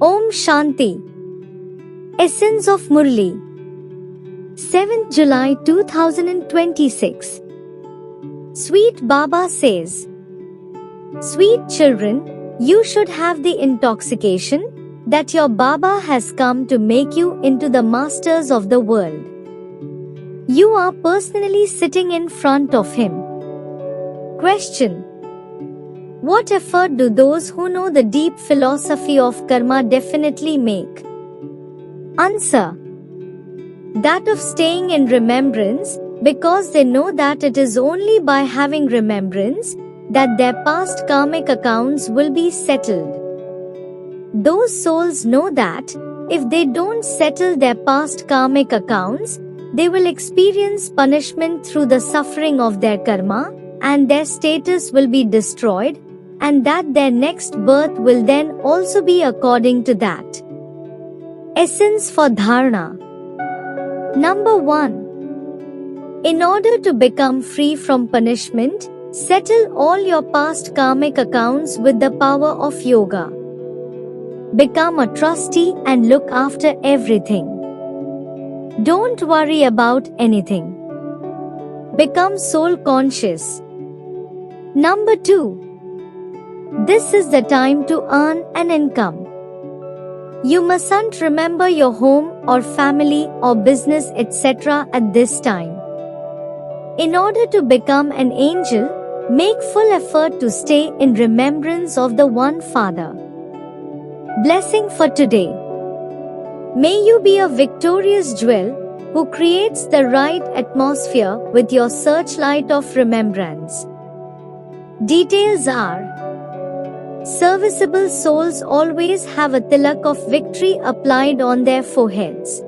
Om Shanti. Essence of Murli. 7th July 2026. Sweet Baba says, Sweet children, you should have the intoxication that your Baba has come to make you into the masters of the world. You are personally sitting in front of him. Question: what effort do those who know the deep philosophy of karma definitely make? Answer: that of staying in remembrance, because they know that it is only by having remembrance that their past karmic accounts will be settled. Those souls know that if they don't settle their past karmic accounts, they will experience punishment through the suffering of their karma, and their status will be destroyed, and that their next birth will then also be according to that. Essence for Dharana. Number 1. In order to become free from punishment, settle all your past karmic accounts with the power of yoga. Become a trustee and look after everything. Don't worry about anything. Become soul conscious. Number 2. This is the time to earn an income. You mustn't remember your home or family or business etc. at this time. In order to become an angel, make full effort to stay in remembrance of the One Father. Blessing for today. May you be a victorious jewel who creates the right atmosphere with your searchlight of remembrance. Details are: serviceable souls always have a tilak of victory applied on their foreheads.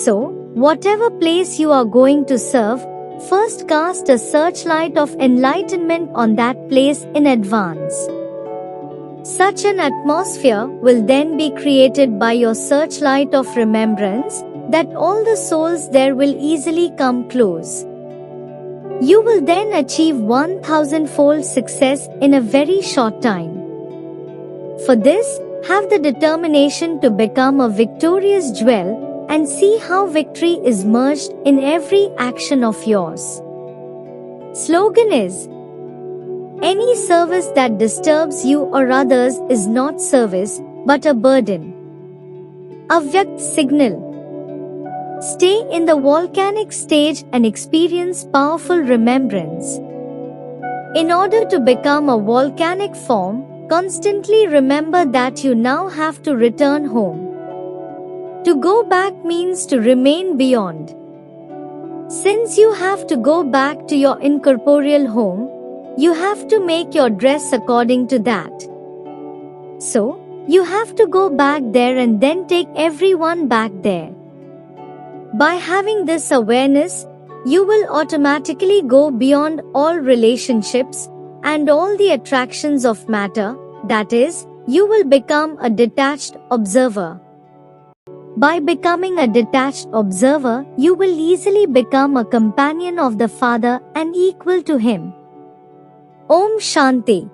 So, whatever place you are going to serve, first cast a searchlight of enlightenment on that place in advance. Such an atmosphere will then be created by your searchlight of remembrance that all the souls there will easily come close. You will then achieve 1000-fold success in a very short time. For this, have the determination to become a victorious jewel and see how victory is merged in every action of yours. Slogan is: any service that disturbs you or others is not service, but a burden. Avyakt signal. Stay in the volcanic stage and experience powerful remembrance. In order to become a volcanic form, constantly remember that you now have to return home. To go back means to remain beyond. Since you have to go back to your incorporeal home, you have to make your dress according to that. So, you have to go back there and then take everyone back there. By having this awareness, you will automatically go beyond all relationships and all the attractions of matter, that is, you will become a detached observer. By becoming a detached observer, you will easily become a companion of the Father and equal to Him. Om Shanti.